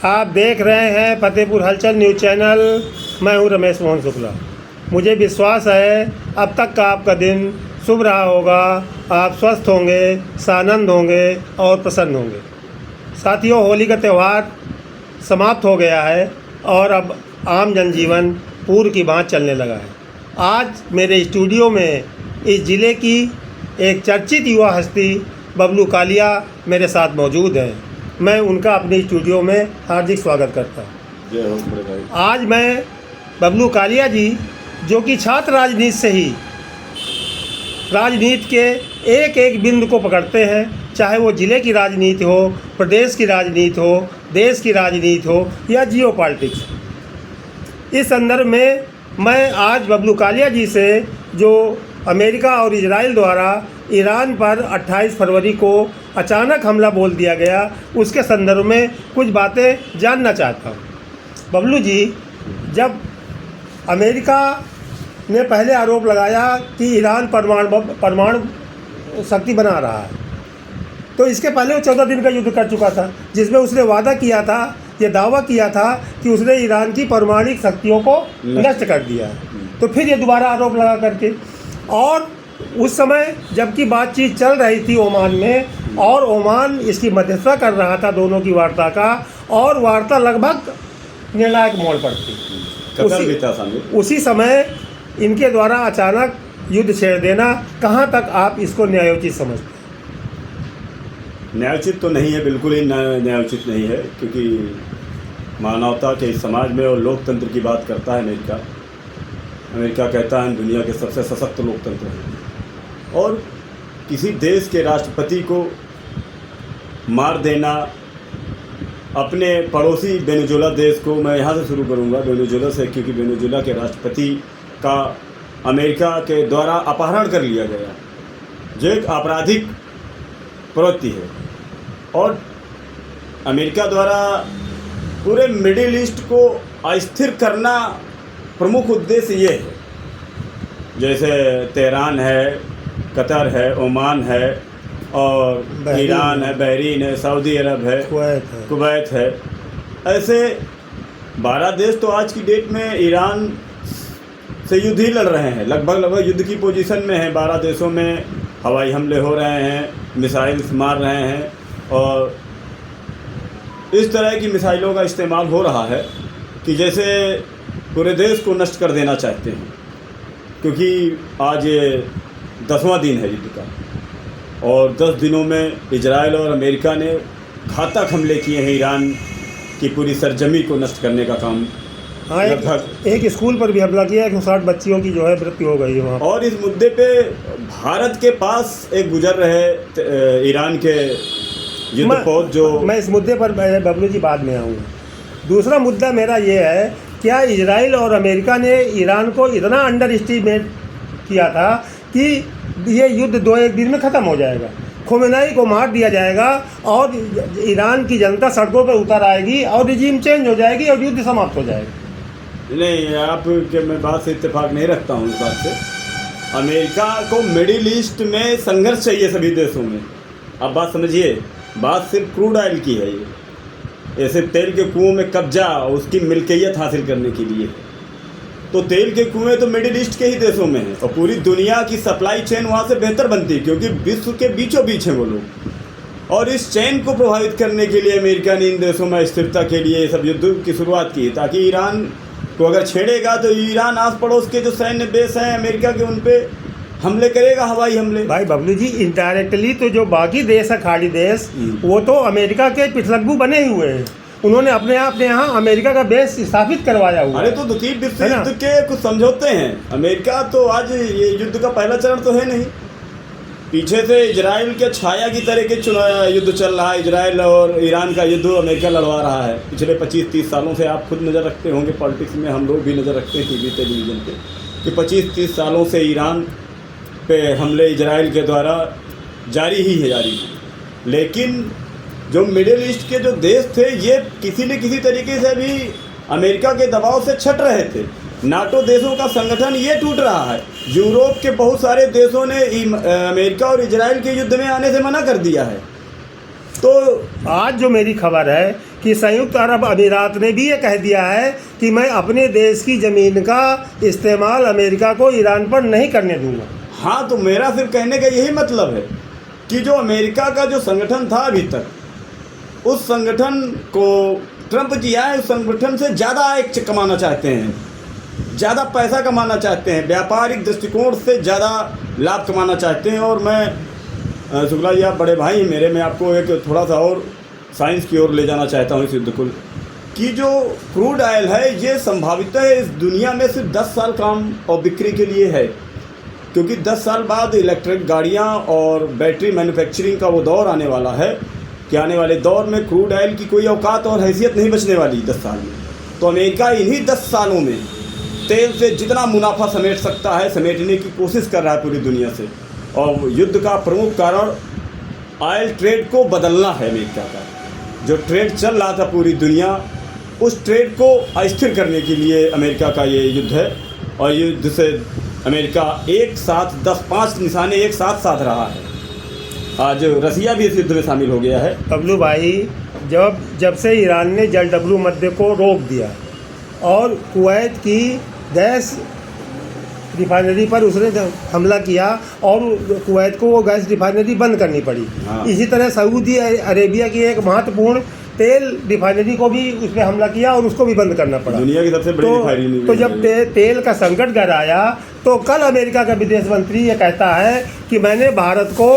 आप देख रहे हैं फतेहपुर हलचल न्यूज़ चैनल। मैं हूं रमेश मोहन शुक्ला। मुझे विश्वास है अब तक का आपका दिन शुभ रहा होगा। आप स्वस्थ होंगे, सानंद होंगे और प्रसन्न होंगे। साथियों, होली का त्यौहार समाप्त हो गया है और अब आम जनजीवन पूर्व की भांति चलने लगा है। आज मेरे स्टूडियो में इस ज़िले की एक चर्चित युवा हस्ती बबलू कालिया मेरे साथ मौजूद हैं। मैं उनका अपने स्टूडियो में हार्दिक स्वागत करता हूँ। जय हो बड़े भाई। आज मैं बबलू कालिया जी, जो कि छात्र राजनीति से ही राजनीति के एक एक बिंदु को पकड़ते हैं, चाहे वो ज़िले की राजनीति हो, प्रदेश की राजनीति हो, देश की राजनीति हो या जियो पॉलिटिक्स। इस संदर्भ में मैं आज बबलू कालिया जी से, जो अमेरिका और इजराइल द्वारा ईरान पर 28 फरवरी को अचानक हमला बोल दिया गया, उसके संदर्भ में कुछ बातें जानना चाहता हूँ। बबलू जी, जब अमेरिका ने पहले आरोप लगाया कि ईरान परमाणु शक्ति बना रहा है, तो इसके पहले वो 14 दिन का युद्ध कर चुका था, जिसमें उसने वादा किया था, ये दावा किया था कि उसने ईरान की परमाणु शक्तियों को नष्ट कर दिया है। तो फिर ये दोबारा आरोप लगा करके, और उस समय जबकि बातचीत चल रही थी ओमान में, और ओमान इसकी मध्यस्थता कर रहा था दोनों की वार्ता का, और वार्ता लगभग निर्णायक मोड़ पर थी। उसी समय इनके द्वारा अचानक युद्ध छेड़ देना, कहाँ तक आप इसको न्यायोचित समझते हैं? न्यायोचित तो नहीं है, बिल्कुल ही न्यायोचित नहीं है, क्योंकि मानवता के इस समाज में और लोकतंत्र की बात करता है अमेरिका कहता है दुनिया के सबसे सशक्त लोकतंत्र है, और किसी देश के राष्ट्रपति को मार देना, अपने पड़ोसी वेनेजुएला देश को, मैं यहाँ से शुरू करूँगा वेनेजुएला से, क्योंकि वेनेजुएला के राष्ट्रपति का अमेरिका के द्वारा अपहरण कर लिया गया, जो एक आपराधिक प्रवृत्ति है। और अमेरिका द्वारा पूरे मिडिल ईस्ट को अस्थिर करना प्रमुख उद्देश्य ये है। जैसे तेहरान है, कतर है, ओमान है, और ईरान है, बहरीन है, सऊदी अरब है, कुवैत है। ऐसे 12 देश तो आज की डेट में ईरान से युद्ध ही लड़ रहे हैं, लगभग युद्ध की पोजीशन में हैं। 12 देशों में हवाई हमले हो रहे हैं, मिसाइल्स मार रहे हैं, और इस तरह की मिसाइलों का इस्तेमाल हो रहा है कि जैसे पूरे देश को नष्ट कर देना चाहते हैं। क्योंकि आज ये 10वां दिन है युद्ध का, और 10 दिनों में इजराइल और अमेरिका ने घातक हमले किए हैं ईरान की पूरी सरजमी को नष्ट करने का काम। हाँ, एक स्कूल पर भी हमला किया, 160 बच्चियों की जो है मृत्यु हो गई है वहाँ। और इस मुद्दे पे भारत के पास एक गुजर रहे ईरान के युद्धपोत, जो मैं इस मुद्दे पर बबलू जी बाद में आऊँगा। दूसरा मुद्दा मेरा ये है, क्या इजराइल और अमेरिका ने ईरान को इतना अंडर एस्टिमेट किया था कि ये युद्ध 2-1 दिन में ख़त्म हो जाएगा, खोमेनी को मार दिया जाएगा और ईरान की जनता सड़कों पर उतर आएगी और रिजीम चेंज हो जाएगी और युद्ध समाप्त हो जाएगा? नहीं, आपके मैं बात से इत्तेफाक नहीं रखता हूँ इस बात से। अमेरिका को मिडिल ईस्ट में संघर्ष चाहिए सभी देशों में। अब बात समझिए, बात सिर्फ क्रूड ऑयल की है, ये सिर्फ तेल के कुओं में कब्जा, उसकी मिल्कियत हासिल करने के लिए। तो तेल के कुएं तो मिडिल ईस्ट के ही देशों में हैं, और पूरी दुनिया की सप्लाई चेन वहाँ से बेहतर बनती है, क्योंकि विश्व के बीचों बीच हैं वो लोग। और इस चेन को प्रभावित करने के लिए अमेरिका ने इन देशों में स्थिरता के लिए ये सब युद्ध की शुरुआत की, ताकि ईरान को अगर छेड़ेगा तो ईरान आस पड़ोस के जो सैन्य बेस हैं अमेरिका के, उन पे हमले करेगा, हवाई हमले। भाई बबलू जी, इनडायरेक्टली तो जो बाकी देश है, खाड़ी देश, वो तो अमेरिका के पिछलग्गू बने ही हुए हैं। उन्होंने अपने आप ने यहाँ अमेरिका का बेस स्थापित करवाया हुआ। अरे तो द्वितीय विश्व युद्ध के कुछ समझौते हैं। अमेरिका तो आज ये युद्ध का पहला चरण तो है नहीं, पीछे से इजराइल के छाया की तरह के युद्ध चल रहा है। इजराइल और ईरान का युद्ध अमेरिका लड़वा रहा है पिछले 25-30 सालों से। आप खुद नज़र रखते होंगे, पॉलिटिक्स में हम लोग भी नज़र रखते हैं टीवी टेलीविज़न पे, कि 25-30 सालों से ईरान पे हमले इजराइल के द्वारा जारी है। लेकिन जो मिडिल ईस्ट के जो देश थे, ये किसी न किसी तरीके से भी अमेरिका के दबाव से छट रहे थे। नाटो देशों का संगठन ये टूट रहा है। यूरोप के बहुत सारे देशों ने अमेरिका और इजराइल के युद्ध में आने से मना कर दिया है। तो आज जो मेरी खबर है कि संयुक्त अरब अमीरात ने भी ये कह दिया है कि मैं अपने देश की ज़मीन का इस्तेमाल अमेरिका को ईरान पर नहीं करने दूंगा। हाँ, तो मेरा सिर्फ कहने का यही मतलब है कि जो अमेरिका का जो संगठन था अभी तक, उस संगठन को ट्रंप जी आए, उस संगठन से ज़्यादा आय कमाना चाहते हैं, ज़्यादा पैसा कमाना चाहते हैं, व्यापारिक दृष्टिकोण से ज़्यादा लाभ कमाना चाहते हैं। और मैं शुक्ला जी, आप बड़े भाई हैं मेरे, मैं आपको एक थोड़ा सा और साइंस की ओर ले जाना चाहता हूँ इस युद्ध को, कि जो क्रूड ऑयल है ये संभावितः इस दुनिया में सिर्फ 10 साल काम और बिक्री के लिए है, क्योंकि 10 साल बाद इलेक्ट्रिक गाड़ियाँ और बैटरी मैन्युफैक्चरिंग का वो दौर आने वाला है कि आने वाले दौर में क्रूड ऑयल की कोई औकात और हैसियत नहीं बचने वाली 10 साल में। तो अमेरिका इन्हीं 10 सालों में तेल से जितना मुनाफा समेट सकता है समेटने की कोशिश कर रहा है पूरी दुनिया से। और युद्ध का प्रमुख कारण ऑयल ट्रेड को बदलना है। अमेरिका का जो ट्रेड चल रहा था पूरी दुनिया, उस ट्रेड को अस्थिर करने के लिए अमेरिका का ये युद्ध है। और युद्ध से अमेरिका एक साथ 10-5 निशाने एक साथ साध रहा है। आज रसिया भी इस युद्ध में शामिल हो गया है। बबलू भाई, जब से ईरान ने जल डब्लू मध्य को रोक दिया और कुवैत की गैस रिफाइनरी पर उसने हमला किया और कुवैत को वो गैस रिफाइनरी बंद करनी पड़ी। हाँ। इसी तरह सऊदी अरेबिया की एक महत्वपूर्ण तेल रिफाइनरी को भी उस पर हमला किया और उसको भी बंद करना पड़ा। दुनिया की सबसे बड़ी रिफाइनरी। तो जब तेल का संकट गहराया तो कल अमेरिका का विदेश मंत्री ये कहता है कि मैंने भारत को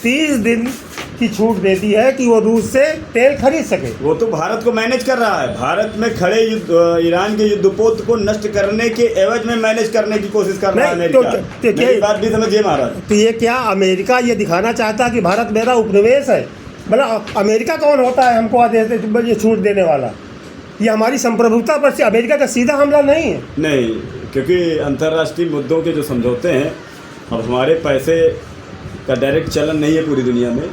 30 दिन की छूट दे दी है कि वो रूस से तेल खरीद सके। वो तो भारत को मैनेज कर रहा है। भारत में खड़े ईरान के युद्धपोत को नष्ट करने के एवज में मैनेज करने की कोशिश कर रहा है अमेरिका। मेरी बात भी समझिए महाराज। तो ये क्या अमेरिका ये दिखाना चाहता है कि भारत मेरा उपनिवेश है? मतलब अमेरिका कौन होता है हमको आदेश ये छूट देने वाला? ये हमारी संप्रभुता पर से अमेरिका का सीधा हमला नहीं है। नहीं, क्योंकि अंतर्राष्ट्रीय मुद्दों के जो समझौते हैं, अब हमारे पैसे का डायरेक्ट चलन नहीं है पूरी दुनिया में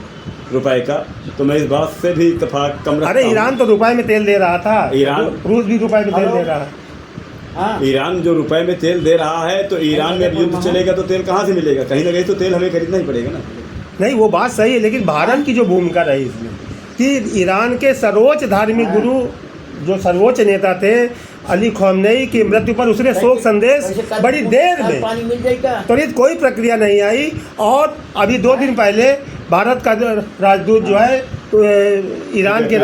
रुपए का, तो मैं इस बात से भी इत्तेफाक कम रखता हूं। अरे ईरान तो रुपए में तेल दे रहा था, ईरान रूस भी रुपए में तेल दे रहा है। हाँ। ईरान जो रुपए में तेल दे रहा है, तो ईरान में युद्ध चलेगा तो तेल कहाँ से मिलेगा? कहीं ना कहीं तो तेल हमें खरीदना ही पड़ेगा ना। नहीं, वो बात सही है, लेकिन भारत की जो भूमिका रही इसमें कि ईरान के सर्वोच्च धार्मिक गुरु जो सर्वोच्च नेता थे अली खamenei की मृत्यु पर उसने शोक संदेश बड़ी देर में, पानी मिल जाएगा, त्वरित कोई प्रक्रिया नहीं आई। और अभी 2 दिन पहले भारत का राजदूत जो है ईरान के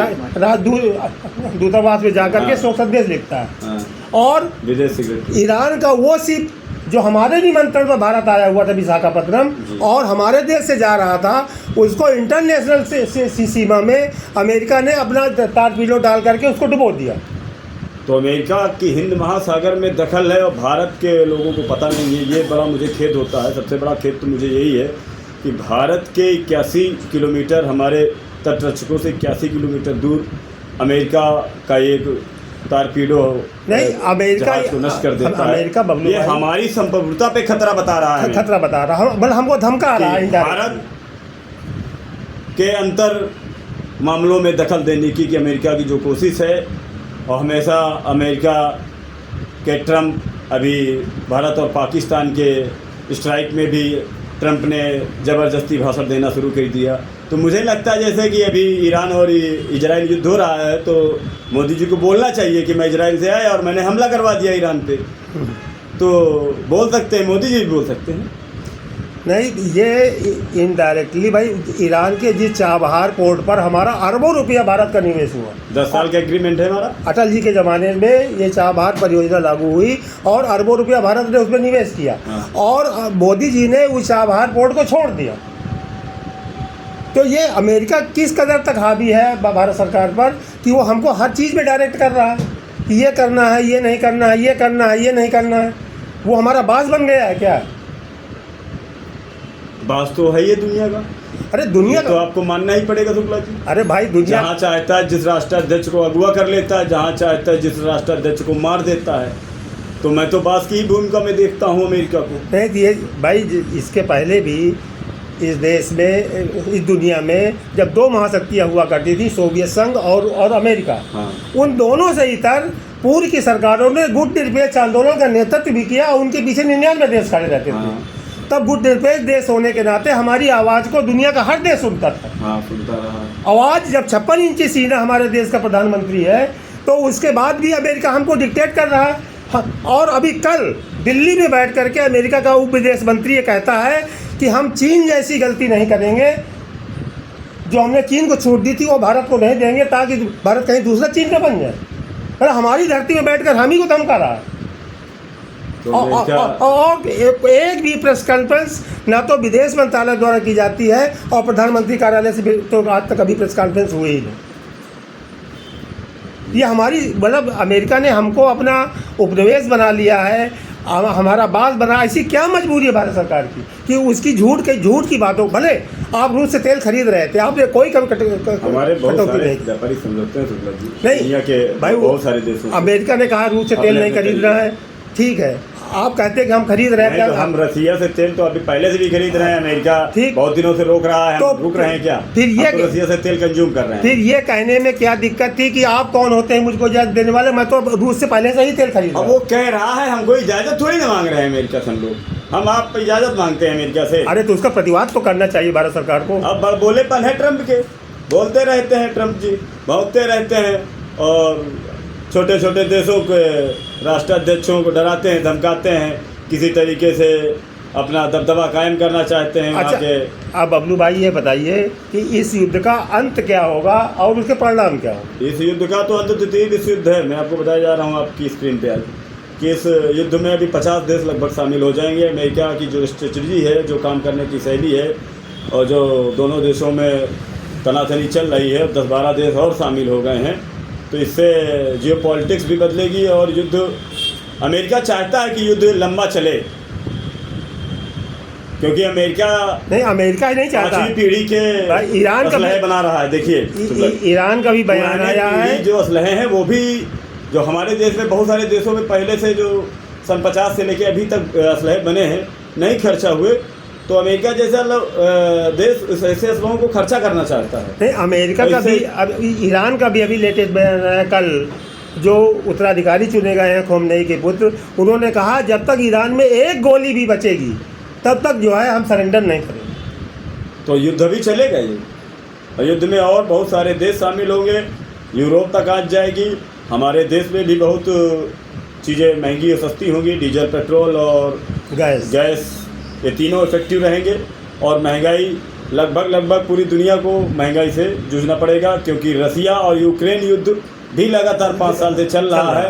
दूतावास में जाकर के शोक संदेश लिखता है। और विदेश सेक्रेटरी ईरान का वो शिप जो हमारे निमंत्रण पर भारत आया हुआ था विशाखापत्तनम और हमारे देश से जा रहा था, उसको इंटरनेशनल से सीमा में अमेरिका ने अपना टारपीडो डाल करके उसको डुबो दिया। तो अमेरिका की हिंद महासागर में दखल है और भारत के लोगों को पता नहीं है। ये बड़ा मुझे खेद होता है। सबसे बड़ा खेद तो मुझे यही है कि भारत के 81 किलोमीटर, हमारे तटरक्षकों से 81 किलोमीटर दूर अमेरिका का एक टारपीडो नहीं, अमेरिका को नष्ट कर देता है। ये हमारी संप्रभुता पे खतरा बता रहा है। खतरा बता रहा है, मतलब हमको धमका रहा है भारत के अंतर मामलों में दखल देने की अमेरिका की जो कोशिश है। और हमेशा अमेरिका के ट्रंप, अभी भारत और पाकिस्तान के स्ट्राइक में भी ट्रंप ने ज़बरदस्ती भाषण देना शुरू कर दिया। तो मुझे लगता है जैसे कि अभी ईरान और इजराइल युद्ध हो रहा है, तो मोदी जी को बोलना चाहिए कि मैं इजराइल से आया और मैंने हमला करवा दिया ईरान पे। तो बोल सकते हैं, मोदी जी भी बोल सकते हैं। नहीं, ये इनडायरेक्टली भाई ईरान के जिस चाबहार पोर्ट पर हमारा अरबों रुपया भारत का निवेश हुआ, 10 साल का एग्रीमेंट है हमारा। अटल जी के ज़माने में ये चाबहार परियोजना लागू हुई और अरबों रुपया भारत ने उसमें निवेश किया। हाँ। और मोदी जी ने उस चाबहार पोर्ट को छोड़ दिया। तो ये अमेरिका किस कदर तक हावी है भारत सरकार पर कि वो हमको हर चीज़ में डायरेक्ट कर रहा है कि ये करना है, ये नहीं करना है, ये करना है, ये नहीं करना है। वो हमारा बास बन गया है क्या? बास तो है ये दुनिया का। अरे दुनिया तो आपको मानना ही पड़ेगा शुक्ला जी। अरे भाई, दुनिया जहाँ चाहता है जिस राष्ट्राध्यक्ष को अगवा कर लेता है, जहाँ चाहता है जिस राष्ट्राध्यक्ष को मार देता है। तो मैं तो बास की ही भूमिका में देखता हूँ अमेरिका को। नहीं, ये भाई इसके पहले भी इस देश में, इस दुनिया में जब 2 महाशक्तियाँ हुआ करती थी, सोवियत संघ और अमेरिका। हाँ। उन दोनों से इतर पूर्व की सरकारों ने गुट निरपेक्ष आंदोलन का नेतृत्व भी किया और उनके पीछे 99 देश खड़े रहते थे। हाँ। तब गुटनिरपेक्ष देश होने के नाते हमारी आवाज़ को दुनिया का हर देश सुनता था। हाँ, सुनता रहा। आवाज़ जब 56 इंची सीना हमारे देश का प्रधानमंत्री है, तो उसके बाद भी अमेरिका हमको डिक्टेट कर रहा है। हाँ, और अभी कल दिल्ली में बैठ करके अमेरिका का उप विदेश मंत्री ये कहता है कि हम चीन जैसी गलती नहीं करेंगे, जो हमने चीन को छूट दी थी वो भारत को नहीं देंगे, ताकि भारत कहीं दूसरा चीन का बन जाए। अरे हमारी धरती में बैठकर हम ही को धमका रहा है। तो और एक भी प्रेस कॉन्फ्रेंस ना तो विदेश मंत्रालय द्वारा की जाती है, और प्रधानमंत्री कार्यालय से भी तो आज तक अभी प्रेस कॉन्फ्रेंस हुई ही नहीं। ये हमारी मतलब अमेरिका ने हमको अपना उपनिवेश बना लिया है, हमारा बास बना। ऐसी क्या मजबूरी है भारत सरकार की कि उसकी झूठ की बातों, भले आप रूस से तेल खरीद रहे थे, आपने कोई हमारे बहुत सारे व्यापारी समझौते हैं नहीं, दुनिया के भाई बहुत सारे देशों अमेरिका ने कहा रूस से तेल नहीं खरीद रहा है, ठीक है। आप कहते हैं कि हम खरीद रहे हैं, तो हम रसिया से तेल तो अभी पहले से भी खरीद रहे हैं, अमेरिका बहुत दिनों से रोक रहा है, तो रुक रहे हैं क्या? फिर ये तो रसिया से तेल कंज्यूम कर रहे हैं। फिर ये कहने में क्या दिक्कत थी कि आप कौन होते हैं मुझको इजाजत देने वाले? मैं तो रूस से पहले से ही तेल खरीद रहा हूं। वो कह रहा है, हमको इजाजत थोड़ी ना मांग रहे हैं अमेरिका से, हम लोग हम आप इजाजत मांगते हैं अमेरिका से। अरे तो उसका प्रतिवाद तो करना चाहिए भारत सरकार को। अब बोलेपन है ट्रम्प के, बोलते रहते हैं ट्रम्प जी, भौंकते रहते हैं, और छोटे छोटे देशों के राष्ट्राध्यक्षों को डराते हैं, धमकाते हैं, किसी तरीके से अपना दबदबा कायम करना चाहते हैं। अच्छा, अब बबलू भाई ये बताइए कि इस युद्ध का अंत क्या होगा और उसके परिणाम क्या होगा? इस युद्ध का तो अंत द्वितीय विश्व युद्ध है। मैं आपको बताया जा रहा हूँ आपकी स्क्रीन पे आज कि इस युद्ध में अभी 50 देश लगभग शामिल हो जाएंगे। अमेरिका की जो स्ट्रेटजी है, जो काम करने की शैली है, और जो दोनों देशों में तनातनी चल रही है, 10-12 देश और शामिल हो गए हैं। तो इससे जियो पॉलिटिक्स भी बदलेगी, और युद्ध अमेरिका चाहता है कि युद्ध लंबा चले, क्योंकि अमेरिका ही नहीं चाहता। 5वीं पीढ़ी के ईरान का असलहे बना रहा है। देखिए ईरान का भी बयान आया है, जो असलहे हैं वो भी जो हमारे देश में बहुत सारे देशों में पहले से जो सन 50 से लेके अभी तक असलहे बने हैं, नहीं खर्चा हुए, तो अमेरिका जैसा देश ऐसे असलहों को खर्चा करना चाहता है। नहीं, अमेरिका का भी, अब ईरान का भी अभी लेटेस्ट बयान आया कल, जो उत्तराधिकारी चुने गए हैं खोमेनी के पुत्र, उन्होंने कहा जब तक ईरान में एक गोली भी बचेगी तब तक जो है हम सरेंडर नहीं करेंगे। तो युद्ध भी चलेगा ये, और युद्ध में और बहुत सारे देश शामिल होंगे, यूरोप तक आ जाएगी। हमारे देश में भी बहुत चीज़ें महंगी और सस्ती होंगी, डीजल, पेट्रोल और गैस, ये तीनों इफेक्टिव रहेंगे। और महंगाई लगभग पूरी दुनिया को महंगाई से जूझना पड़ेगा, क्योंकि रसिया और यूक्रेन युद्ध भी लगातार 5 साल से चल रहा है।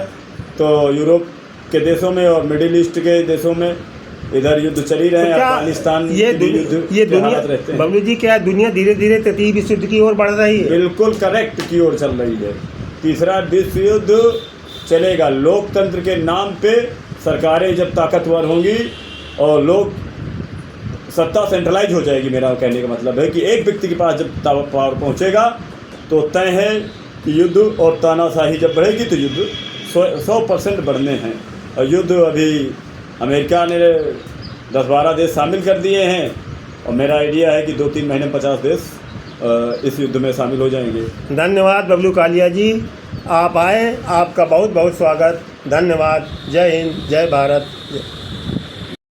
तो यूरोप के देशों में और मिडिल ईस्ट के देशों में इधर युद्ध चल ही रहे हैं। अफगानिस्तान ये दुनिया बबलू जी, क्या दुनिया धीरे धीरे तृतीय विश्व युद्ध की ओर बढ़ रही है? बिल्कुल करेक्ट की ओर चल रही है। तीसरा विश्व युद्ध चलेगा। लोकतंत्र के नाम पे सरकारें जब ताकतवर होंगी और लोग सत्ता सेंट्रलाइज हो जाएगी, मेरा कहने का मतलब है कि एक व्यक्ति के पास जब पावर पहुंचेगा तो तय है कि युद्ध, और तानाशाही जब बढ़ेगी तो युद्ध 100% बढ़ने हैं। और युद्ध अभी अमेरिका ने 10-12 देश शामिल कर दिए हैं, और मेरा आइडिया है कि 2-3 महीने में 50 देश इस युद्ध में शामिल हो जाएंगे। धन्यवाद बबलू कालिया जी, आप आए, आपका बहुत बहुत स्वागत। धन्यवाद। जय हिंद, जय भारत।